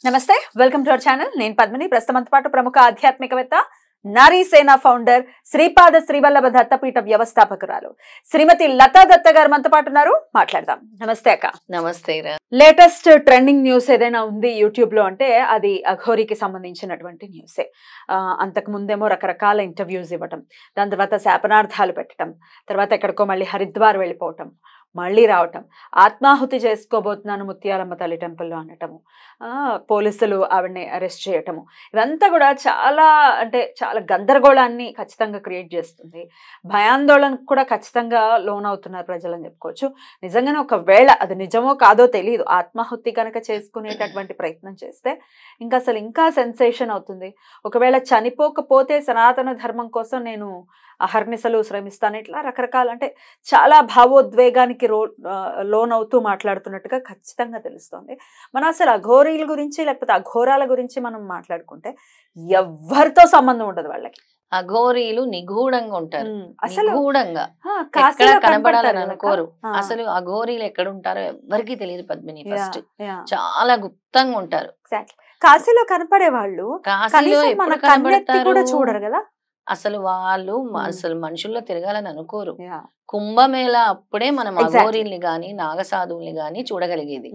నమస్తే, welcome to our channel. నేను పద్మిని. ప్రస్తుతం పాటు ప్రముఖ ఆధ్యాత్మికవేత్త, నారీ సేన ఫౌండర్, శ్రీపాద శ్రీవల్లభ దత్తపీఠ వ్యవస్థాపకురాలు శ్రీమతి లతా దత్త గారు మనతో పాటు ఉన్నారు. మాట్లాడదాం. నమస్తే అక్క. నమస్తే. లేటెస్ట్ ట్రెండింగ్ న్యూస్ ఏదైనా ఉంది యూట్యూబ్ లో అంటే అది అఘోరికి సంబంధించినటువంటి న్యూసే. అంతకు ముందేమో రకరకాల ఇంటర్వ్యూస్ ఇవ్వటం, దాని తర్వాత శాపనార్థాలు పెట్టడం, తర్వాత ఎక్కడికో మళ్ళీ హరిద్వార్ వెళ్ళిపోవటం, మళ్ళీ రావటం, ఆత్మాహుతి చేసుకోబోతున్నాను ముత్యాలమ్మ తల్లి టెంపుల్లో అనటము, పోలీసులు ఆవిడని అరెస్ట్ చేయటము, ఇదంతా కూడా చాలా చాలా గందరగోళాన్ని ఖచ్చితంగా క్రియేట్ చేస్తుంది. భయాందోళనకు కూడా ఖచ్చితంగా లోన్ అవుతున్నారు ప్రజలని చెప్పుకోవచ్చు. నిజంగానే ఒకవేళ అది నిజమో కాదో తెలియదు, ఆత్మాహుతి కనుక చేసుకునేటటువంటి ప్రయత్నం చేస్తే ఇంకా సెన్సేషన్ అవుతుంది. ఒకవేళ చనిపోకపోతే సనాతన ధర్మం కోసం నేను అహర్నిశలు శ్రమిస్తాను, ఇట్లా రకరకాల చాలా భావోద్వేగానికి లోన్ అవుతూ మాట్లాడుతున్నట్టుగా ఖచ్చితంగా తెలుస్తుంది. మనం అసలు అఘోరీల గురించి లేకపోతే అఘోరాల గురించి మనం మాట్లాడుకుంటే ఎవ్వరితో సంబంధం ఉండదు వాళ్ళకి. అఘోరీలు నిగూఢంగా ఉంటారు, అసలు కనబడాలని అనుకోరు. అసలు అఘోరీలు ఎక్కడ ఉంటారో ఎవరికి తెలియదు పద్మిని. ఫస్ట్ చాలా గుప్తంగా ఉంటారు. కాశీలో కనపడే వాళ్ళు చూడరు కదా అసలు. వాళ్ళు అసలు మనుషుల్లో తిరగాలని అనుకోరు. కుంభమేళ అప్పుడే మనం అఘోరీల్ని గాని నాగసాధువుల్ని గాని చూడగలిగేది.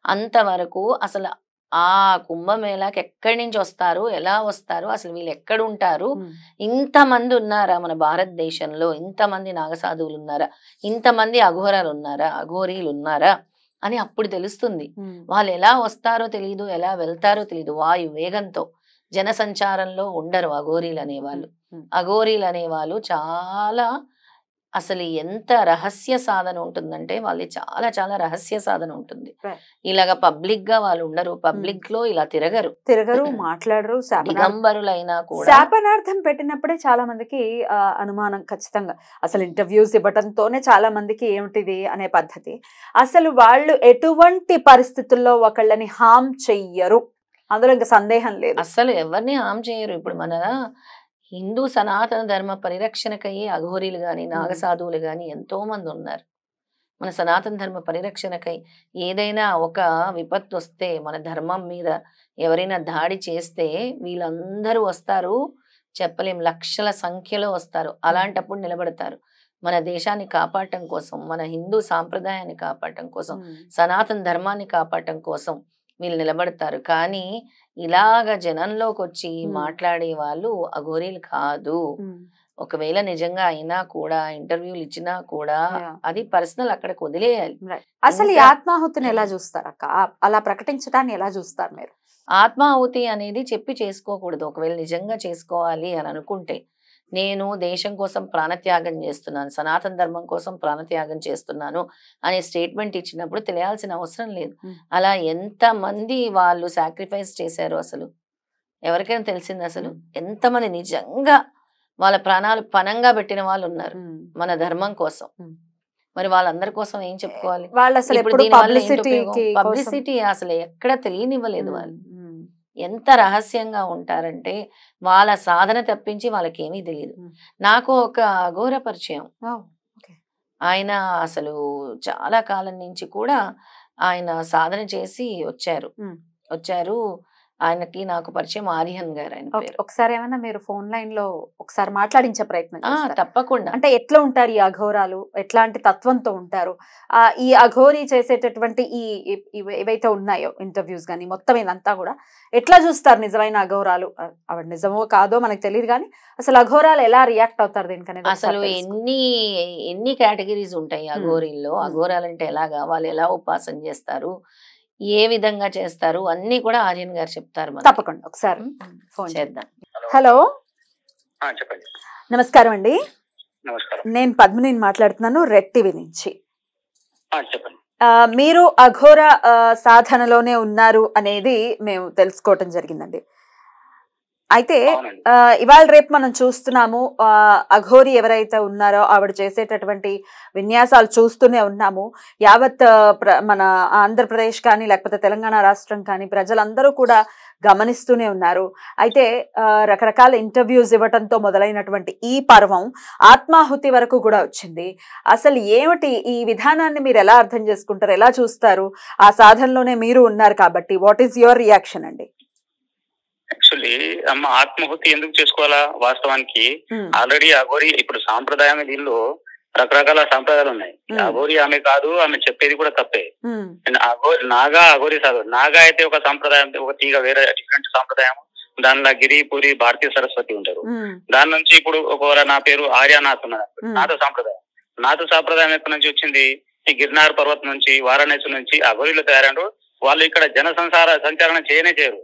అంతవరకు అసలు ఆ కుంభమేళకి ఎక్కడి నుంచి వస్తారు, ఎలా వస్తారు, అసలు వీళ్ళు ఎక్కడ ఉంటారు, ఇంతమంది ఉన్నారా మన భారతదేశంలో, ఇంతమంది నాగసాధువులు ఉన్నారా, ఇంతమంది అఘోరాలు ఉన్నారా, అఘోరీలు ఉన్నారా అని అప్పుడు తెలుస్తుంది. వాళ్ళు ఎలా వస్తారో తెలియదు, ఎలా వెళ్తారో తెలియదు. వాయు వేగంతో జనసంచారంలో ఉండరు అఘోరీలు అనేవాళ్ళు. అఘోరీలు అనేవాళ్ళు చాలా అసలు ఎంత రహస్య సాధన ఉంటుందంటే వాళ్ళు చాలా రహస్య సాధన ఉంటుంది. ఇలాగ పబ్లిక్ గా వాళ్ళు ఉండరు, పబ్లిక్ లో ఇలా తిరగరు, మాట్లాడరు. దిగంబరులైనా కూడా శాపనార్థం పెట్టినప్పుడే చాలా మందికి అనుమానం ఖచ్చితంగా. అసలు ఇంటర్వ్యూస్ ఇవ్వడంతోనే చాలా మందికి ఏమిటిది అనే పద్ధతి. అసలు వాళ్ళు ఎటువంటి పరిస్థితుల్లో ఒకళ్ళని హామ్ చెయ్యరు, అందులో ఇంకా సందేహం లేదు. అసలు ఎవరిని హామ్ చేయరు. ఇప్పుడు మన హిందూ సనాతన ధర్మ పరిరక్షణకై అఘోరీలు గాని నాగసాధువులు గాని ఎంతో మంది ఉన్నారు. మన సనాతన ధర్మ పరిరక్షణకై ఏదైనా ఒక విపత్తు వస్తే, మన ధర్మం మీద ఎవరైనా దాడి చేస్తే వీళ్ళందరూ వస్తారు, చెప్పలేం, లక్షల సంఖ్యలో వస్తారు. అలాంటప్పుడు నిలబడతారు. మన దేశాన్ని కాపాడటం కోసం, మన హిందూ సాంప్రదాయాన్ని కాపాడటం కోసం, సనాతన ధర్మాన్ని కాపాడటం కోసం వీళ్ళు నిలబడతారు. కానీ ఇలాగ జనంలోకి వచ్చి మాట్లాడే వాళ్ళు అఘోరీలు కాదు. ఒకవేళ నిజంగా అయినా కూడా, ఇంటర్వ్యూలు ఇచ్చినా కూడా అది పర్సనల్, అక్కడికి వదిలేయాలి. అసలు ఈ ఆత్మాహుతిని ఎలా చూస్తారు అక్క? అలా ప్రకటించడాన్ని ఎలా చూస్తారు మీరు? ఆత్మాహుతి అనేది చెప్పి చేసుకోకూడదు. ఒకవేళ నిజంగా చేసుకోవాలి అని అనుకుంటే, నేను దేశం కోసం ప్రాణత్యాగం చేస్తున్నాను, సనాతన ధర్మం కోసం ప్రాణత్యాగం చేస్తున్నాను అనే స్టేట్మెంట్ ఇచ్చినప్పుడు తెలియాల్సిన అవసరం లేదు. అలా ఎంతమంది వాళ్ళు సాక్రిఫైస్ చేశారు అసలు ఎవరికైనా తెలిసింది? అసలు ఎంతమంది నిజంగా వాళ్ళ ప్రాణాలు పణంగా పెట్టిన వాళ్ళు ఉన్నారు మన ధర్మం కోసం. మరి వాళ్ళందరి కోసం ఏం చెప్పుకోవాలి? పబ్లిసిటీ అసలు ఎక్కడ తెలియనివ్వలేదు. వాళ్ళు ఎంత రహస్యంగా ఉంటారంటే వాళ్ళ సాధన తప్పించి వాళ్ళకి ఏమీ తెలియదు. నాకు ఒక అఘోర పరిచయం. ఆయన అసలు చాలా కాలం నుంచి కూడా ఆయన సాధన చేసి వచ్చారు. ఆయనకి నాకు పరిచయం ఆర్యన్ గారు ఆయన పేరు. ఒకసారి ఏమన్నా మీరు ఫోన్ లైన్ లో ఒకసారి మాట్లాడించే ప్రయత్నం? తప్పకుండా. అంటే ఎట్లా ఉంటారు ఈ అఘోరాలు, ఎట్లాంటి తత్వంతో ఉంటారు, ఈ అఘోరీ చేసేటటువంటి ఏవైతే ఉన్నాయో ఇంటర్వ్యూస్ కానీ మొత్తం ఇదంతా కూడా ఎట్లా చూస్తారు నిజమైన అఘోరాలు? ఆవిడ నిజమో కాదో మనకు తెలియదు, కానీ అసలు అఘోరాలు ఎలా రియాక్ట్ అవుతారు దీనికనేది? అసలు ఎన్ని కేటగిరీస్ ఉంటాయి అఘోరీల్లో. అఘోరాలంటే ఎలాగా, వాళ్ళు ఎలా ఉపాసన చేస్తారు, ఏ విధంగా చేస్తారు, అన్ని కూడా ఆర్యన్ గారు చెప్తారు. తప్పకుండా ఒకసారి ఫోన్ చేద్దాం. హలో, చెప్పండి. నమస్కారం అండి. నమస్కారం. నేను పద్మిని మాట్లాడుతున్నాను, రెడ్ టీవీ నుంచి. చెప్పండి. మీరు అఘోర సాధనలోనే ఉన్నారు అనేది మేము తెలుసుకోవటం జరిగిందండి. అయితే అవునండి. ఇవాళ రేపు మనం చూస్తున్నాము, అఘోరి ఎవరైతే ఉన్నారో ఆవిడ చేసేటటువంటి విన్యాసాలు చూస్తూనే ఉన్నాము. యావత్ మన ఆంధ్రప్రదేశ్ కానీ లేకపోతే తెలంగాణ రాష్ట్రం కానీ ప్రజలందరూ కూడా గమనిస్తూనే ఉన్నారు. అయితే రకరకాల ఇంటర్వ్యూస్ ఇవ్వటంతో మొదలైనటువంటి ఈ పర్వం ఆత్మాహుతి వరకు కూడా వచ్చింది. అసలు ఏమిటి ఈ విధానాన్ని మీరు ఎలా అర్థం చేసుకుంటారు, ఎలా చూస్తారు? ఆ సాధనలోనే మీరు ఉన్నారు కాబట్టి వాట్ ఈస్ యువర్ రియాక్షన్ అండి? యాక్చువల్లీ అమ్మ ఆత్మాహుతి ఎందుకు చేసుకోవాలా? వాస్తవానికి ఆల్రెడీ అఘోరి ఇప్పుడు సాంప్రదాయం దీనిలో రకరకాల సాంప్రదాయాలు ఉన్నాయి. అఘోరి ఆమె కాదు, ఆమె చెప్పేది కూడా తప్పే. నాగా అఘోరి సాధు. నాగా అయితే ఒక సాంప్రదాయం, ఒక తీగ వేరే డిఫరెంట్ సాంప్రదాయం. దానిలో గిరిపురి భారతీయ సరస్వతి ఉంటారు. దాని నుంచి ఇప్పుడు ఒకవేళ నా పేరు ఆర్యనాథ్ ఉన్నది, నాథ సాంప్రదాయం. నాథ సాంప్రదాయం ఎక్కడి నుంచి వచ్చింది? ఈ గిర్నార్ పర్వతం నుంచి, వారణాసి నుంచి అఘోరీలు తయారైన వాళ్ళు ఇక్కడ జన సంచారణ చేయరు.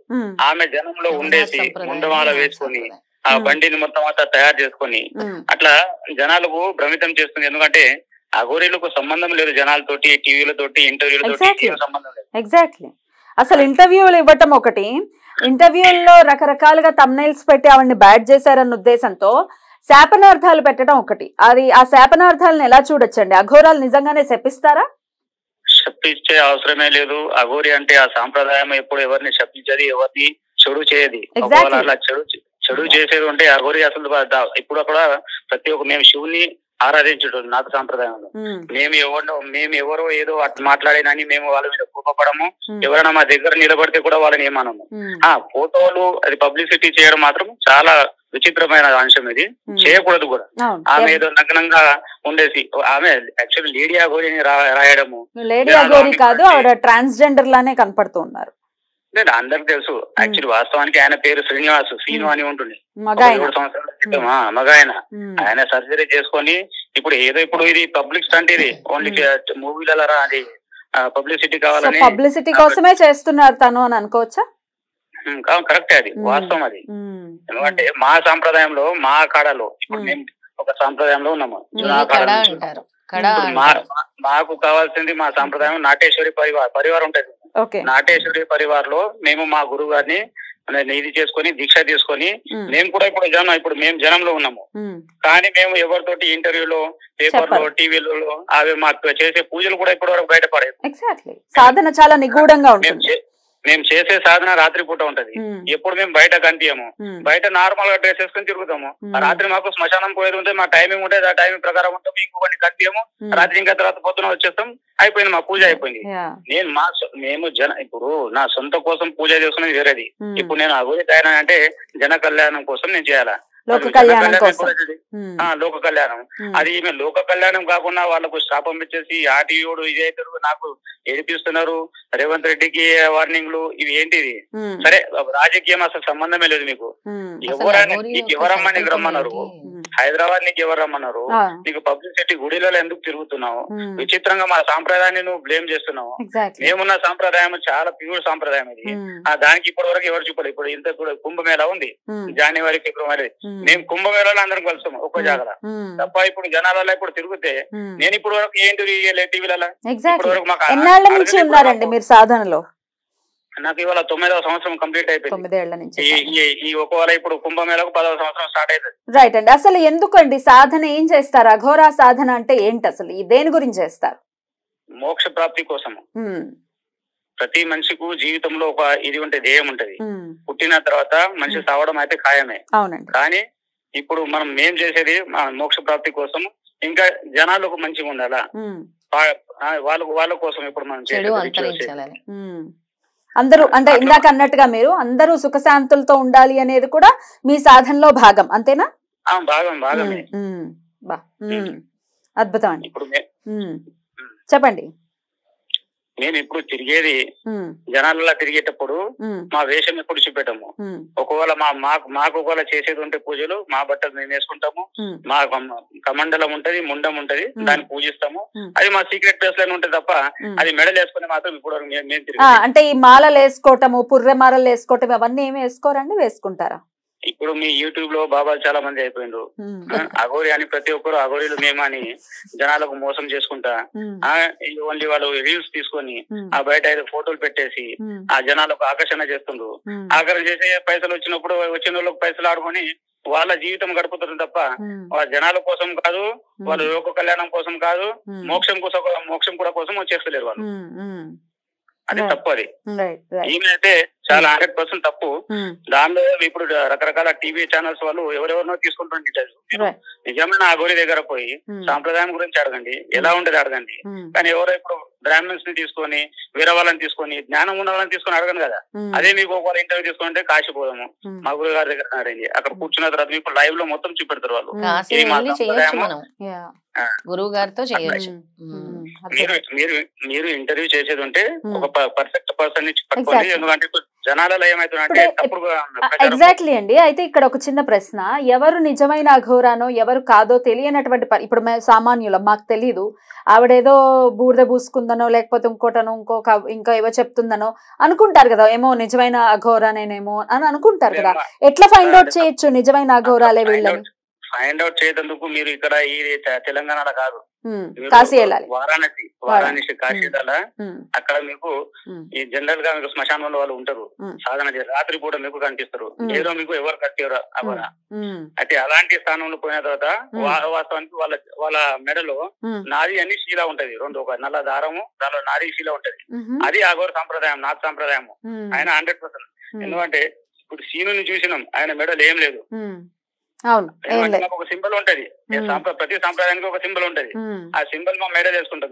ఆమె జనంలో ఉండేసి ముండమాల వేసుకొని ఆ బండిని మొత్తం అంతా తయారు చేసుకొని అట్లా జనాలకు భ్రమితం చేస్తుంది. ఎందుకంటే అఘోరీలకు సంబంధం లేదు జనాలతోటి, టీవీలతోటి, ఇంటర్వ్యూలతోటి సంబంధం లేదు. ఎగ్జాక్ట్లీ. అసలు ఇంటర్వ్యూలు ఇవ్వటం ఒకటి, ఇంటర్వ్యూల్లో రకరకాలుగా థంబ్నెయిల్స్ పెట్టి ఆవిడ్ని బ్యాడ్ చేశారన్న ఉద్దేశంతో శాపనార్థాలు పెట్టడం ఒకటి. అది ఆ శాపనార్థాలను ఎలా చూడొచ్చండి? అఘోరాలు నిజంగానే శపిస్తారా? శప్పించే అవసరమే లేదు. అఘోరి అంటే ఆ సాంప్రదాయం ఎప్పుడు ఎవరిని శపించది, ఎవరిని చెడు చేయది. అలా చెడు చేసేది ఉంటే అఘోరి అసలు ఇప్పుడు అక్కడ ప్రతి ఒక్క మేము శివుని ఆరాధించడం నాథ సాంప్రదాయంలో. మేము ఎవరో ఏదో మాట్లాడేనని మేము వాళ్ళ మీద కోపపడము. ఎవరైనా మా దగ్గర నిలబడితే కూడా వాళ్ళని ఏమనము. ఫోటోలు అది పబ్లిసిటీ చేయడం మాత్రం చాలా విచిత్రమైన అంశం. ఇది చేయకూడదు కూడా. ఆమె ఏదో నగ్నంగా ఉండేసి ఆమె యాక్చువల్లీ లేడీ అఘోరిని రాయడము. లేడీ అఘోరి కాదు, ఆవిడ ట్రాన్స్జెండర్ లానే కనపడుతూ ఉన్నారు. అందరికి తెలుసు. యాక్చువల్లీ వాస్తవానికి ఆయన పేరు శ్రీనివాస్, శ్రీను అని ఉంటుంది. 7 సంవత్సరాల క్రితం మగాయన ఆయన సర్జరీ చేసుకొని ఇప్పుడు ఏదో ఇప్పుడు ఇది పబ్లిక్ స్టంట్, ఇది ఓన్లీ మూవీల అది పబ్లిసిటీ కావాలని, పబ్లిసిటీ కోసమే చేస్తున్నారు తను అని అనుకోవచ్చా? కరెక్టే, అది వాస్తవం. అది ఎందుకంటే మా సాంప్రదాయంలో, మా కాడలో ఇప్పుడు మేము ఒక సాంప్రదాయంలో ఉన్నాము. మాకు కావాల్సింది మా సాంప్రదాయం నాటేశ్వరి పరివారం ఉంటది. నాటేశ్వరి పరివార్లో మేము మా గురువు గారిని ఇది చేసుకొని దీక్ష తీసుకొని మేము కూడా ఇప్పుడు మేము జనంలో ఉన్నాము. కానీ మేము ఎవరితోటి ఇంటర్వ్యూలో, పేపర్లో, టీవీలలో అవి మాకు చేసే పూజలు కూడా ఇప్పటి వరకు బయటపడేది. సాధన చాలా నిగూఢంగా ఉంటుంది. మేము చేసే సాధన రాత్రి పూట ఉంటది. ఎప్పుడు మేము బయట కనిపించము. బయట నార్మల్ గా డ్రెస్ వేసుకొని తిరుగుతాము. రాత్రి మాకు శ్మశానం పోయేది ఉంటే మా టైమింగ్ ఉంటుంది, ఆ టైమింగ్ ప్రకారం ఉంటాము. ఇంకొకటి కనిపించము. రాత్రి ఇంకా తర్వాత పొద్దున వచ్చేస్తాం. అయిపోయింది, మా పూజ అయిపోయింది. మేము ఇప్పుడు నా సొంత కోసం పూజ చేసుకునేది వేరేది. ఇప్పుడు నేను అఘోరి తయారు అంటే జన కళ్యాణం కోసం నేను చేయాలా, లోక కళ్యాణం. అది ఈమె లోక కళ్యాణం కాకుండా వాళ్ళకు శాపం ఇచ్చేసి ఆటియోడు ఇదైతారు, నాకు ఏడిపిస్తున్నారు, రేవంత్ రెడ్డికి వార్నింగ్లు, ఇవి ఏంటిది? సరే రాజకీయం అసలు సంబంధమే లేదు మీకు. ఎవరైనా నీకు ఎవరమ్మా నీకు రమ్మన్నారు? హైదరాబాద్ నీకు ఎవరు రమ్మన్నారు? నీకు పబ్లిసిటీ గుడిలలో ఎందుకు తిరుగుతున్నావు? విచిత్రంగా మన సాంప్రదాయాన్ని నువ్వు బ్లేమ్ చేస్తున్నావు. మేమున్న సాంప్రదాయం చాలా ప్యూర్ సాంప్రదాయం ఇది. దానికి ఇప్పటి వరకు ఎవరు చూపలేదు. ఇప్పుడు ఇంత కుంభమేళా ఉంది జనవరి, ఫిబ్రవరి. మేము కుంభమేళాలో అందరం కలుస్తాం ఒక్క జాగర తప్ప. ఇప్పుడు జనాలలో ఇప్పుడు తిరిగితే నేను ఇప్పుడు వరకు ఏంటి టీవీలలో మీరు సాధనలో నాకు ఇవాళ 9వ సంవత్సరం కంప్లీట్ అయిపోయింది. ఈ ఒకవేళ ఇప్పుడు కుంభమేళకు 10వ సంవత్సరం స్టార్ట్ అవుతుంది. రైట్ అండి. అసలు ఎందుకండి సాధన ఏం చేస్తారు? అఘోరా సాధన అంటే ఏంటి? అసలు దేని గురించి చేస్తారు? మోక్ష ప్రాప్తి కోసము. ప్రతి మనిషికు జీవితంలో ఒక ఇది ఉంటే ధ్యేయం ఉంటది. పుట్టిన తర్వాత మనిషి సావడం అయితే ఖాయమే. కానీ ఇప్పుడు మేం చేసేది మోక్ష ప్రాప్తి కోసం. ఇంకా జనాలకు మంచిగా ఉండాలా, వాళ్ళ కోసం ఇప్పుడు మనం చేసేది. అందరూ అంటే ఇందాక అన్నట్టుగా మీరు అందరూ సుఖశాంతులతో ఉండాలి అనేది కూడా మీ సాధనలో భాగం, అంతేనా? భాగమే. అద్భుతం అండి. ఇప్పుడు చెప్పండి. మేము ఇప్పుడు తిరిగేది జనాలలో తిరిగేటప్పుడు మా వేషం ఎప్పుడు చూపెట్టము. ఒకవేళ మాకు ఒకవేళ చేసేది ఉంటే పూజలు మా బట్టలు మేము వేసుకుంటాము. మా కమండలం ఉంటది, ముండం ఉంటది, దాన్ని పూజిస్తాము. అది మా సీక్రెట్ ప్లేస్ లోనే ఉంటది తప్ప అది మెడల్ వేసుకుని మాత్రం ఇప్పుడు మేము అంటే ఈ మాలలు వేసుకోవటము, పుర్రె మాలలు వేసుకోవటం అవన్నీ ఏమి వేసుకోరండి? వేసుకుంటారా? ఇప్పుడు మీ యూట్యూబ్ లో బాబాలు చాలా మంది అయిపోయిండ్రు. అఘోరి అని ప్రతి ఒక్కరు అఘోరీలు మేమని జనాలకు మోసం చేసుకుంటా ఓన్లీ వాళ్ళు రీల్స్ తీసుకొని ఆ బయట ఏదో ఫోటోలు పెట్టేసి ఆ జనాలకు ఆకర్షణ చేస్తుండ్రు. ఆకర్షణ చేసే పైసలు వచ్చినప్పుడు వచ్చిన వాళ్ళకి పైసలు ఆడుకొని వాళ్ళ జీవితం గడుపుతారు తప్ప వాళ్ళ జనాల కోసం కాదు, వాళ్ళ లోక కళ్యాణం కోసం కాదు, మోక్షం కూడా కోసం వచ్చేస్తలేరు వాళ్ళు. అది తప్పు. అది ఈమె అయితే చాలా 100% తప్పు. దానిలో ఇప్పుడు రకరకాల టీవీ ఛానల్స్ వాళ్ళు ఎవరెవరినో తీసుకుంటుంటారు. నిజమైన అఘోరి దగ్గర పోయి సాంప్రదాయం గురించి అడగండి, ఎలా ఉండేది అడగండి. కానీ ఎవరో ఇప్పుడు బ్రాహ్మణ్స్ ని తీసుకొని వేరే వాళ్ళని తీసుకొని జ్ఞానం ఉన్న వాళ్ళని తీసుకొని అడగను కదా. అదే మీకు ఒకవేళ ఇంటర్వ్యూ తీసుకుంటే కాశీపోదాము మా గురువు గారి దగ్గర అడిగింది, అక్కడ కూర్చున్న తర్వాత మీకు లైవ్ లో మొత్తం చూపెడతారు వాళ్ళు. ఇది మా సంప్రదాయము, గురువు గారితో చేయొచ్చు. మీరు ఇంటర్వ్యూ చేసేది ఉంటే ఒక పర్ఫెక్ట్ పర్సన్ నుంచి పట్టుకోండి. ఎందుకంటే జనాలలో ఏమైతుందంటే ఎగ్జాక్ట్లీ అండి. అయితే ఇక్కడ ఒక చిన్న ప్రశ్న, ఎవరు నిజమైన అఘోరానో ఎవరు కాదో తెలియనటువంటి ఇప్పుడు సామాన్యులం, మాకు తెలీదు. ఆవిడేదో బూడిద పూసుకుందనో లేకపోతే ఇంకోటనో ఇంకా ఏవో చెప్తుందనో అనుకుంటారు కదా, ఏమో నిజమైన అఘోరానేనేమో అని అనుకుంటారు కదా. ఎట్లా ఫైండ్ అవుట్ చేయొచ్చు నిజమైన అఘోరాలే వీళ్ళని? ఫైండ్ అవుట్ చేసేందుకు మీరు ఇక్కడ ఈ తెలంగాణలో కాదు, కాశీ వెళ్ళాలి, వారాణసి కాశీ వెళ్ళాలా. అక్కడ మీకు ఈ జనరల్ గా మీకు శ్మశానంలో వాళ్ళు ఉంటారు, సాధన చేస్తారు. రాత్రి పూట మీకు కనిపిస్తారు, ఏదో మీకు ఎవరు కట్టారు అవరా. అయితే అలాంటి స్థానంలో పోయిన తర్వాత వాస్తవానికి వాళ్ళ మెడలో నాది అని శీల ఉంటది, రెండు ఒక నల్ల దారము, దానిలో నాది శీల ఉంటది. అది అఘోర సాంప్రదాయం, నాథ్ సాంప్రదాయము. ఆయన 100%. ఎందుకంటే ఇప్పుడు సీనుని చూసినాం, ఆయన మెడలు ఏం లేదు. ఒక సింబల్ ఉంటది, ప్రతి సాంప్రదాయానికి ఒక సింబల్ ఉంటది. ఆ సింబల్ మా మేడ చేసుకుంటాం.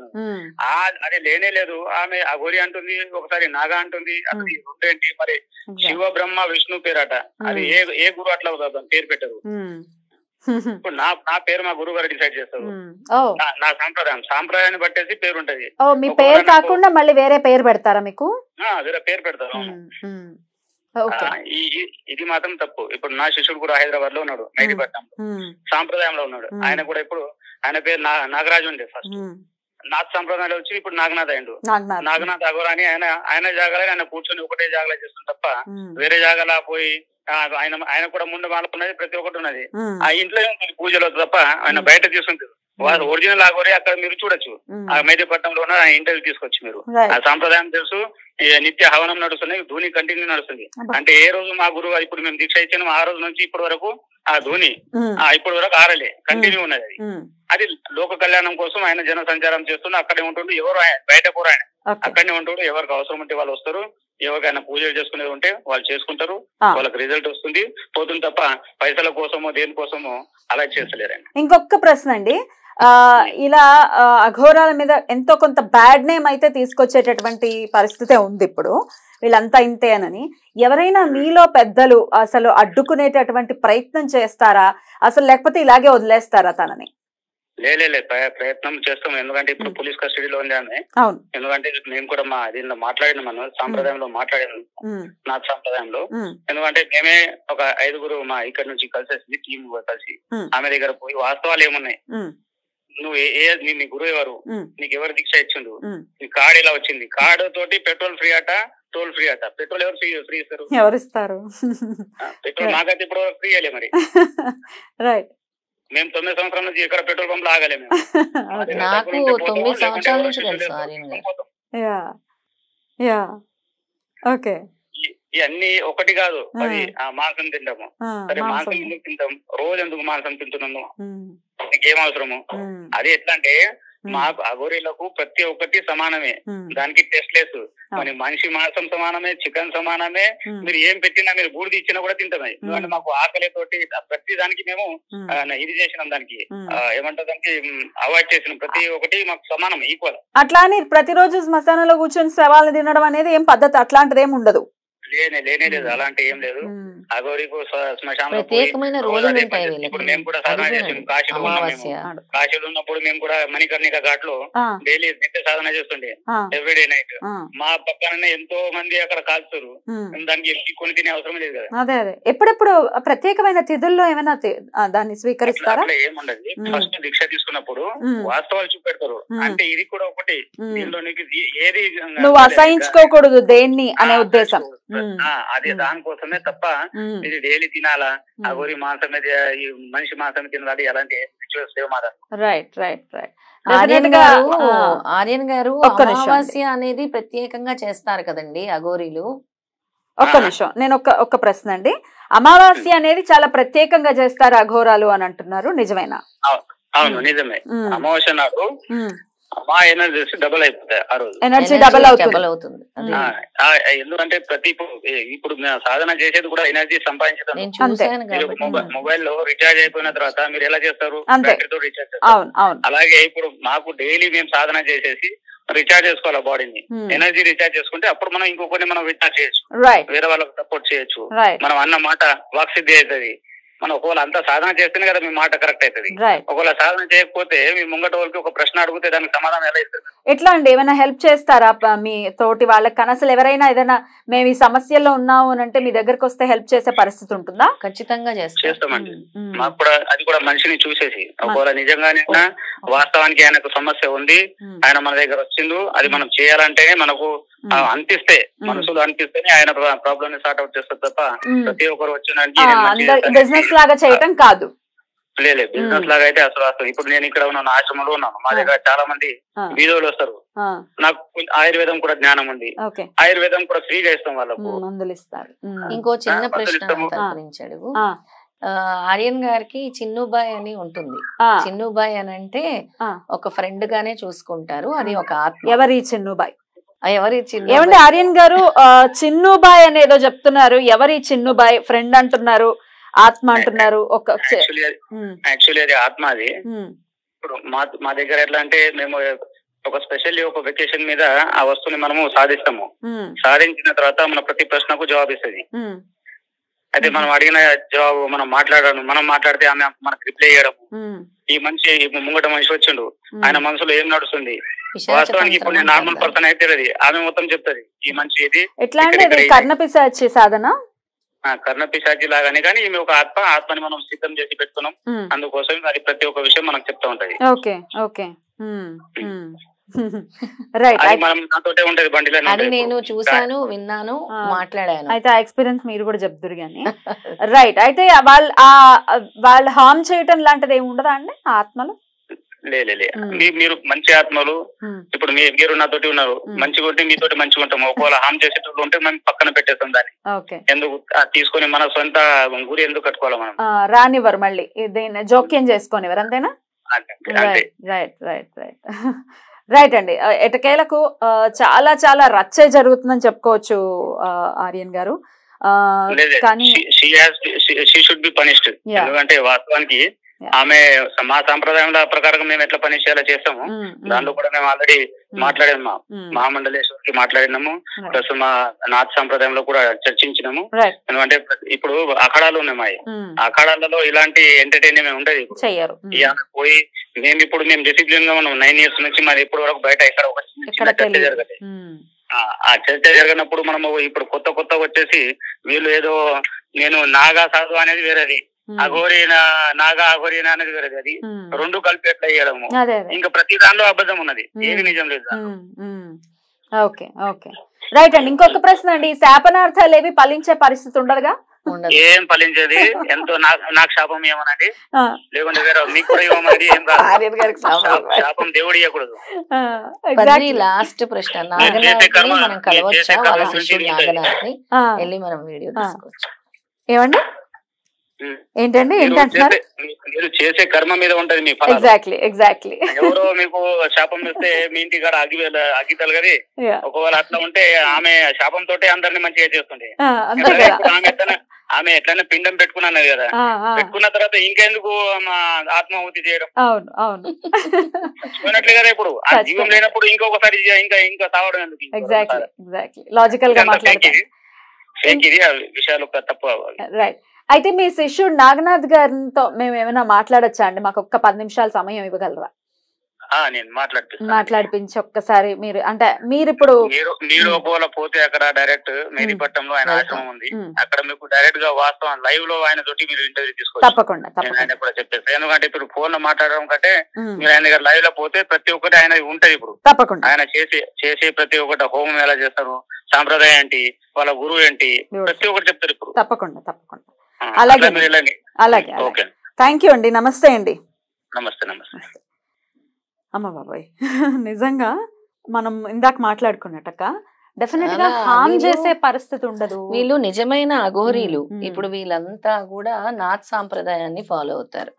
అది లేనే లేదు. ఆమె అఘోరి అంటుంది, ఒకసారి నాగా అంటుంది. అది రెండేంటి మరి? శివ బ్రహ్మ విష్ణు పేరట. అది ఏ గురు అట్లా పేరు పెట్టరు. ఇప్పుడు నా పేరు మా గురువు గారు డిసైడ్ చేస్తారు. నా సాంప్రదాయాన్ని బట్టేసి పేరు ఉంటది. మీ పేరు కాకుండా మళ్ళీ వేరే పేరు పెడతారా మీకు? వేరే పేరు పెడతారు. ఇది మాత్రం తప్పు. ఇప్పుడు నా శిష్యుడు కూడా హైదరాబాద్ లో ఉన్నాడు, మెహదీపట్నంలో సాంప్రదాయంలో ఉన్నాడు. ఆయన కూడా ఇప్పుడు ఆయన పేరు నాగరాజు ఉండే ఫస్ట్. నాథ్ సాంప్రదాయంలో వచ్చి ఇప్పుడు నాగనాథ్ అయ్యిండు. నాగనాథ్ అఘోర అని ఆయన జాగాలో ఆయన కూర్చొని ఒకటే జాగాలో చేస్తుంది తప్ప వేరే జాగాలో పోయి ఆయన కూడా ముందు వాళ్ళకు ఉన్నది ప్రతి ఒక్కటి ఉన్నది. ఆ ఇంట్లో పూజలు తప్ప ఆయన బయట తీసుకుంటారు. వారు ఒరిజినల్ అఘోరి అక్కడ మీరు చూడొచ్చు. ఆ మెహదీపట్నంలో ఉన్న ఇంటర్వ్యూ తీసుకొచ్చి మీరు ఆ సాంప్రదాయం తెలుసు. నిత్య హవనం నడుస్తుంది, ధూని కంటిన్యూ నడుస్తుంది. అంటే ఏ రోజు మా గురువు ఇప్పుడు మేము దీక్ష ఇచ్చాము ఆ రోజు నుంచి ఇప్పటి వరకు ఆ ధూని ఇప్పటి వరకు ఆరలే, కంటిన్యూ ఉన్నది. అది లోక కళ్యాణం కోసం ఆయన జన సంచారం చేస్తున్నా అక్కడే ఉంటుండు. ఎవరు బయట పోరు, ఆయన అక్కడనే ఉంటుండు. ఎవరికి అవసరం ఉంటే వాళ్ళు వస్తారు, ఎవరికైనా పూజలు చేసుకునేది ఉంటే వాళ్ళు చేసుకుంటారు. వాళ్ళకి రిజల్ట్ వస్తుంది, పోతుంది తప్ప పైసల కోసమో దేనికోసమో అలా చేస్తలేరు. ఇంకొక ప్రశ్న అండి, ఇలా అఘోరాల మీద ఎంతో కొంత బ్యాడ్ నేమ్ అయితే తీసుకొచ్చేటటువంటి పరిస్థితే ఉంది ఇప్పుడు, వీళ్ళంతా ఇంతేనని. ఎవరైనా మీలో పెద్దలు అసలు అడ్డుకునేటటువంటి ప్రయత్నం చేస్తారా అసలు, లేకపోతే ఇలాగే వదిలేస్తారా తనని? లే ప్రయత్నం చేస్తాం. ఎందుకంటే ఇప్పుడు పోలీస్ కస్టడీలో ఉంది ఆమె. ఎందుకంటే మేము కూడా మా దీనిలో మాట్లాడినాం, మనం సాంప్రదాయంలో మాట్లాడాము, నాథ్ సాంప్రదాయంలో. ఎందుకంటే మేమే ఒక 5గురు మా ఇక్కడ నుంచి కలిసేసింది టీమ్ కలిసి ఆమె దగ్గర పోయి వాస్తవాలు ఏమున్నాయి, నువ్వు నీ గురువు ఎవరు, నీకు ఎవరు దీక్ష ఇచ్చిండు, నీ కార్డు ఎలా వచ్చింది, కార్డు తోటి పెట్రోల్ ఫ్రీ అట, టోల్ ఫ్రీ అట. పెట్రోల్ ఎవరు ఫ్రీ ఇస్తారు? ఎవరు ఇస్తారు? పెట్రోల్ మాకైతే ఇప్పుడు ఫ్రీ అయ్యలే. మరి మేము 9 సంవత్సరాల నుంచి ఇక్కడ పెట్రోల్ పంప్ లో ఆగలే. నాకు 9 సంవత్సరాల నుంచి తెలుసు. ఇవన్నీ ఒకటి కాదు, అది మాంసం తింటాము. సరే మాంసం ఎందుకు తింటాం, రోజు ఎందుకు మాంసం తింటున్నాము, నీకేం అవసరము? అది ఎట్లా అంటే మాకు అఘోరీలకు ప్రతి ఒక్కటి సమానమే, దానికి టెస్ట్ లెస్. మరి మనిషి మాంసం సమానమే, చికెన్ సమానమే. మీరు ఏం పెట్టినా, మీరు బూడిది ఇచ్చినా కూడా తింటామే. ఎందుకంటే మాకు ఆకలి తోటి ప్రతి దానికి మేము ఇది చేసినాం, దానికి ఏమంటారు, దానికి అవాయిడ్ చేసినాం. ప్రతి ఒక్కటి మాకు సమానం, ఈక్వల్. అట్లా అని ప్రతిరోజు శ్మశానంలో కూర్చొని శవాలను తినడం అనేది ఏం పద్ధతి అట్లాంటిది ఏం ఉండదు. లేనే లేదు, అలాంటి ఏం లేదు. అఘోరీకు శ్మశానంలో ప్రత్యేకమైన రోజులు ఉంటాయి. ఇప్పుడు మేము కూడా సాధన చేసాం, కాశీలో ఉన్నప్పుడు మేము కూడా మణికర్ణిక ఘాట్ లో డైలీ నిత్య సాధన చేస్తుండే, ఎవ్రీడే నైట్. మా పక్కన ఎంతో మంది అక్కడ కాల్చుతారు, దానికి కొని తినే అవసరం లేదు కదా. అదే ఎప్పుడెప్పుడు ప్రత్యేకమైన తిథుల్లో ఏమైనా దాన్ని స్వీకరిస్తారా? ఏముండదు. ఫస్ట్ దీక్ష తీసుకున్నప్పుడు వాస్తవాలు చూపెడతారు. అంటే ఇది కూడా ఒకటి, దీనిలో నీకు ఏది నువ్వు అసహించుకోకూడదు దేన్ని అనే ఉద్దేశం. అది దానికోసమే తప్ప ఇది డైలీ తినాలా అగోరి మాంసం ఈ మనిషి మాంసం తినాలి అలాంటి రిచువల్స్ లేవు మాట. Right right right. ఆర్యన్ గారు అమావాస్య అనేది ప్రత్యేకంగా చేస్తారు కదండి అఘోరీలు. ఒక్క నిమిషం, నేను ఒక్క ప్రశ్న అండి. అమావాస్య అనేది చాలా ప్రత్యేకంగా చేస్తారు అఘోరాలు అని అంటున్నారు, నిజమేనా? అవును నిజమే. అమావాస్య నాడు మా ఎనర్జీ డబుల్ అయిపోతాయి, ఆ రోజు ఎనర్జీ డబుల్ అవుతుంది. ఎందుకంటే ఇప్పుడు సాధన చేసేది కూడా ఎనర్జీ సంపాదించడం. మొబైల్ లో రీఛార్జ్ అయిపోయిన తర్వాత మీరు ఎలా చేస్తారు? బ్యాటరీతో రీఛార్జ్ చేస్తారు. అలాగే ఇప్పుడు మాకు డైలీ మేము సాధన చేసేసి రీఛార్జ్ చేసుకోవాలి బాడీని. ఎనర్జీ రీఛార్జ్ చేసుకుంటే అప్పుడు మనం ఇంకొకటి మనం రీఛార్జ్ చేయొచ్చు, వేరే వాళ్ళకి సపోర్ట్ చేయొచ్చు. మనం అన్న మాట వాక్సిద్ధి అవుతుంది. మనం ఒకవేళ అంతా సాధన చేస్తేనే కదా మీ మాట కరెక్ట్ అవుతుంది. ఒకవేళ సాధన చేయకపోతే మీ ముంగట వాళ్ళకి ఒక ప్రశ్న అడిగితే దానికి సమాధానం ఎలా ఇస్తారు? ఎట్లా అండి, ఏమైనా హెల్ప్ చేస్తారా మీ తోటి వాళ్ళకి? అసలు ఎవరైనా ఏదైనా మేము ఈ సమస్యల్లో ఉన్నాము అని అంటే మీ దగ్గరకు వస్తే హెల్ప్ చేసే పరిస్థితి ఉంటుందా? ఖచ్చితంగా చేస్తామండి. మాకు కూడా అది కూడా మనిషిని చూసేసి ఒకవేళ నిజంగానే వాస్తవానికి ఆయనకు సమస్య ఉంది, ఆయన మన దగ్గర వచ్చిండు, అది మనం చేయాలంటేనే మనకు అనిపిస్తే, మనసులో అనిపిస్తేనే ఆయన ప్రాబ్లమ్ ని సార్ట్ అవుట్ చేస్తారు తప్ప ప్రతి ఒక్కరు వచ్చిన బిజినెస్ లాగా చేయటం కాదు. లేదు, బిజినెస్ లాగా అయితే అసలు ఇప్పుడు నేను ఇక్కడ ఉన్నాను, ఆశ్రమంలో ఉన్నాను, మా దగ్గర చాలా మంది వీడియోలు వస్తారు. నాకు ఆయుర్వేదం కూడా జ్ఞానం ఉంది, ఆయుర్వేదం కూడా ఫ్రీగా ఇస్తాం వాళ్ళకు, మందులు ఇస్తారు. ఇంకో చిన్న ప్రశ్న, ఆర్యన్ గారికి చిన్నుబాయ్ అని ఉంటుంది. చిన్నుబాయ్ అని అంటే ఒక ఫ్రెండ్ గానే చూసుకుంటారు, అది ఒక ఆత్మ. ఎవరి చిన్నుబాయ్? ఏమంటే ఆర్యన్ గారు చిన్నుబాయ్ అనేదో చెప్తున్నారు, ఎవరి చిన్నుబాయ్? ఫ్రెండ్ అంటున్నారు, ఆత్మ అంటున్నారు. యాక్చువల్లీ అది ఆత్మ. అది ఇప్పుడు మా దగ్గర ఎట్లా అంటే మేము ఒక స్పెషల్లీ ఒక వెకేషన్ మీద ఆ వస్తువుని మనము సాధిస్తాము. సాధించిన తర్వాత మన ప్రతి ప్రశ్నకు జవాబు ఇస్తుంది. అయితే మనం అడిగిన జవాబు మనం మాట్లాడితే ఆమె మనకు రిప్లై చేయడం. ఈ మనిషి ముంగట మనిషి వచ్చిండు, ఆయన మనసులో ఏం నడుస్తుంది, వాస్తవానికి ఇప్పుడు నేను నార్మల్ పర్సన్ అయితే ఆమె మొత్తం చెప్తుంది ఈ మనిషి ఇది. ఎట్లా అంటే కర్ణపిశాచి సాధన, కర్ణపిశాచి లాగానే, కానీ ఈమె ఒక ఆత్మని మనం సిద్ధం చేసి పెట్టుకున్నాం. అందుకోసం అది ప్రతి ఒక్క విషయం మనకు చెప్తా ఉంటది. ఓకే ఓకే మనం నాతోటే ఉంటది బండిలో. అది నేను చూసాను, విన్నాను, మాట్లాడాను. అయితే ఆ ఎక్స్పీరియన్స్ మీరు కూడా చెప్తురు కానీ. రైట్. అయితే వాళ్ళు హార్మ్ చేయటం లాంటిది ఏమి ఉండదా అండి ఆత్మలు? లే మీరు మంచి ఆత్మలు. ఇప్పుడు మీరు నాతోటి ఉన్నారు, మంచిగా ఉంటే మీతోటి మంచిగా ఉంటాము. ఒకవేళ హామ్ చేసేటప్పుడు ఉంటే మేము పక్కన పెట్టేస్తాం దాన్ని. ఎందుకు తీసుకొని మన సొంత గురి ఎందుకు కట్టుకోవాలి మనం? రానివ్వరు మళ్ళీ జోక్యం చేసుకునేవారు, అంతేనా? Right right right right right అండి. ఎటకేలకు చాలా చాలా రచ్చే జరుగుతుందని చెప్పుకోవచ్చు ఆర్యన్ గారు. కానీ ఎందుకంటే వాస్తవానికి ఆమె మా సాంప్రదాయం ప్రకారం మేము ఎట్లా పని చేయాలో చేస్తాము. దాంట్లో కూడా మేము ఆల్రెడీ మాట్లాడాము, మహామండలేశ్వరికి మాట్లాడినాము, ప్లస్ మా నాథ్ సాంప్రదాయంలో కూడా చర్చించినాము. ఎందుకంటే ఇప్పుడు అఖాడాలు ఉన్నాయి, మా అఖాడాలలో ఇలాంటి ఎంటర్టైన్మెంట్ ఉండదు. పోయి మేము డిసిప్లిన్ గా ఉన్నాం 9 years నుంచి. మరి ఇప్పటి వరకు బయట ఎక్కడ ఒక చర్చ జరగదు. ఆ చర్చ జరిగినప్పుడు మనము ఇప్పుడు కొత్త వచ్చేసి వీళ్ళు ఏదో నేను నాగా సాధు అనేది వేరేది, నాగా అఘోరీనా అనేది వేరేది, అది రెండు కలిపి ఎట్లా వేయడము. ఇంకా ప్రతి దానిలో అబద్ధం ఉన్నది, ఏది నిజం లేదు. ఓకే ఓకే రైట్ అండి. ఇంకొక ప్రశ్న అండి, శాపనార్థాలు ఏవి ఫలించే పరిస్థితి ఉండదుగా? ఏం ఫలించేది? ఎంతో నాకు శాపం ఏమన్నది, లేకుంటే వేరే మీకు కూడా ఏమన్నది ఏం కాదు. శాపం దేవుడు ఇవ్వకూడదు. లాస్ట్ ప్రశ్న, నాగనాథ్ని మనం కలవచ్చా? వాళ్ళ శిష్యుడు నాగనాథ్ని వెళ్ళి మనం వీడియో తీసుకోవచ్చు. ఏమండి ఏంటండి ఏంటంటున్నారు? మీరు చేసే కర్మ మీద ఉంటది మీ ఫలం. ఎగ్జాక్ట్లీ. ఎవరో మీకు శాపం ఇస్తే మీ ఇంటి కాడ అగ్గి తలగది. ఒకవేళ అట్లా ఉంటే ఆమె శాపం తోటే అందరినీ మంచిగా చేస్తుండే. ఆమె ఎట్లయినా పిండం పెట్టుకున్నది కదా, పెట్టుకున్న తర్వాత ఇంకెందుకు ఆత్మాహుతి చేయడం? పోయినట్లే కదా. ఇప్పుడు ఆ జీవం లేనప్పుడు ఇంకొకసారి ఇంకా తావడం ఎందుకు? ఎగ్జాక్ట్లీ లాజికల్ గా మాట్లాడాలి. విషయాలు తప్పు. రైట్. అయితే మీ శిష్యుడు నాగనాథ్ గారితో మేము ఏమైనా మాట్లాడొచ్చా అండి? మాకు ఒక్క 10 నిమిషాల సమయం ఇవ్వగలరా? నేను మాట్లాడిపిస్తాను. మాట్లాడిపించి ఒక్కసారి మీరు అంటే మీరు ఇప్పుడు మీరు ఒకవేళ పోతే అక్కడ డైరెక్ట్ మేడిపట్నంలో ఆయన ఆశ్రమం ఉంది, అక్కడ మీకు డైరెక్ట్ గా వాస్తవం లైవ్ లో ఆయన తోటి మీరు ఇంటర్వ్యూ తీసుకోవచ్చు. తప్పకుండా ఆయన కూడా చెప్పేస్తాను. ఎందుకంటే ఇప్పుడు ఫోన్ లో మాట్లాడడం కంటే మీరు ఆయన దగ్గర లైవ్ లో పోతే ప్రతి ఒక్కటి ఆయన ఉంటది. ఇప్పుడు తప్పకుండా ఆయన చేసే ప్రతి ఒక్కటి హోమం ఎలా చేస్తారు, సాంప్రదాయం ఏంటి, వాళ్ళ గురువు ఏంటి, ప్రతి ఒక్కటి చెప్తారు ఇప్పుడు. తప్పకుండా తప్పకుండా. అలాగే అలాగే. ఓకే, థ్యాంక్ యూ అండి. నమస్తే అండి. నమస్తే. నమస్తే అమ్మ బాబాయ్. నిజంగా మనం ఇందాక మాట్లాడుకున్నట్టక్క డెఫినెట్ గా హామ్ చేసే పరిస్థితి ఉండదు. వీళ్ళు నిజమైన అఘోరీలు. ఇప్పుడు వీళ్ళంతా కూడా నాథ్ సాంప్రదాయాన్ని ఫాలో అవుతారు.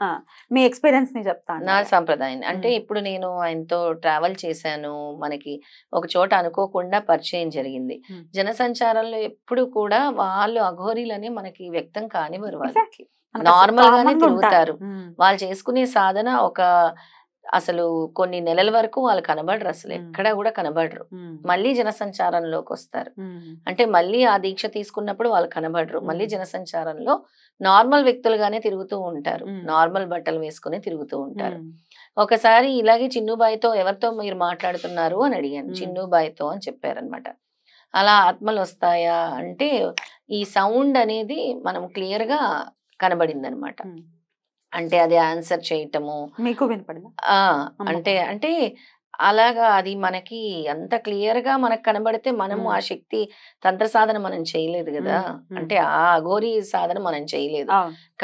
మీ ఎక్స్పీరియన్స్ ని చెప్తాను. నాథ్ సాంప్రదాయం అంటే ఇప్పుడు నేను ఆయనతో ట్రావెల్ చేశాను. మనకి ఒక చోట అనుకోకుండా పరిచయం జరిగింది. జనసంచారంలో ఎప్పుడు కూడా వాళ్ళు అఘోరీలని మనకి వ్యక్తం కానివ్వరు. వాళ్ళకి నార్మల్ గానే తిరుగుతారు. వాళ్ళు చేసుకునే సాధన అసలు కొన్ని నెలల వరకు వాళ్ళు కనబడరు, అసలు ఎక్కడ కూడా కనబడరు. మళ్ళీ జనసంచారంలోకి వస్తారు. అంటే మళ్ళీ ఆ దీక్ష తీసుకున్నప్పుడు వాళ్ళు కనబడరు. మళ్ళీ జనసంచారంలో నార్మల్ వ్యక్తులుగానే తిరుగుతూ ఉంటారు. నార్మల్ బట్టలు వేసుకుని తిరుగుతూ ఉంటారు. ఒకసారి ఇలాగే చిన్నుబాయితో ఎవరితో మీరు మాట్లాడుతున్నారు అని అడిగాను. చిన్నుబాయితో అని చెప్పారనమాట. అలా ఆత్మలు వస్తాయా అంటే ఈ సౌండ్ అనేది మనం క్లియర్ గా కనబడింది అనమాట. అంటే అది ఆన్సర్ చేయటము మీకు వినపడింది. అంటే అలాగా అది మనకి అంత క్లియర్ గా మనకు కనబడితే మనము ఆ శక్తి తంత్ర సాధన మనం చేయలేదు కదా. అంటే ఆ అఘోరీ సాధన మనం చేయలేదు.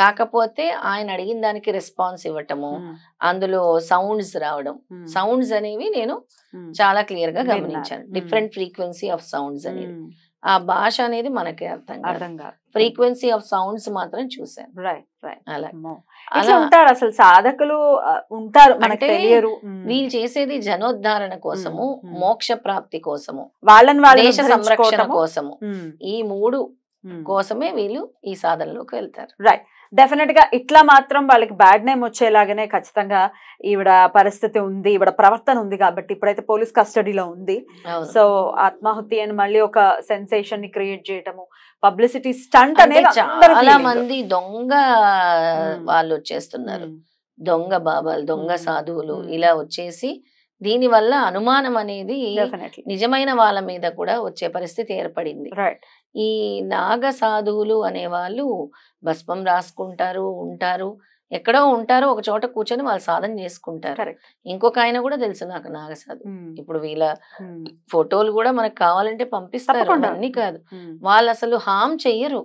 కాకపోతే ఆయన అడిగిన దానికి రెస్పాన్స్ ఇవ్వటము, అందులో సౌండ్స్ రావడం, సౌండ్స్ అనేవి నేను చాలా క్లియర్ గా గమనించాను. డిఫరెంట్ ఫ్రీక్వెన్సీ ఆఫ్ సౌండ్స్ అనేది. ఆ భాష అనేది మనకి అర్థం కాదు. ఫ్రీక్వెన్సీ ఆఫ్ సౌండ్స్ మాత్రం చూసాను. అలా ఉంటారు అసలు సాధకులు ఉంటారు, మనకి తెలియరు. వీళ్ళు చేసేది జనోద్ధారణ కోసము, మోక్ష ప్రాప్తి కోసము, దేశ సంరక్షణ కోసము, ఈ 3 కోసమే వీళ్ళు ఈ సాధనలోకి వెళ్తారు. రైట్. డెఫినెట్ గా ఇట్లా మాత్రం వాళ్ళకి బ్యాడ్ నేమ్ వచ్చేలాగానే ఖచ్చితంగా ఈవిడ పరిస్థితి ఉంది, ఈవిడ ప్రవర్తన ఉంది. కాబట్టి ఇప్పుడైతే పోలీస్ కస్టడీలో ఉంది. సో ఆత్మాహుతి అని మళ్ళీ ఒక సెన్సేషన్ ని క్రియేట్ చేయటము, పబ్లిసిటీ స్టంట్ అనేది చాలా మంది దొంగ వాళ్ళు వచ్చేస్తున్నారు. దొంగ బాబాలు, దొంగ సాధువులు ఇలా వచ్చేసి దీని వల్ల అనుమానం అనేది నిజమైన వాళ్ళ మీద కూడా వచ్చే పరిస్థితి ఏర్పడింది. ఈ నాగ సాధువులు అనే వాళ్ళు భస్మం రాసుకుంటారు, ఉంటారు, ఎక్కడో ఉంటారు, ఒక చోట కూర్చొని వాళ్ళు సాధన చేసుకుంటారు. ఇంకొక ఆయన కూడా తెలుసు నాకు నాగసాధు. ఇప్పుడు వీళ్ళ ఫోటోలు కూడా మనకు కావాలంటే పంపిస్తారు, అన్ని కాదు. వాళ్ళు అసలు హామ్ చెయ్యరు.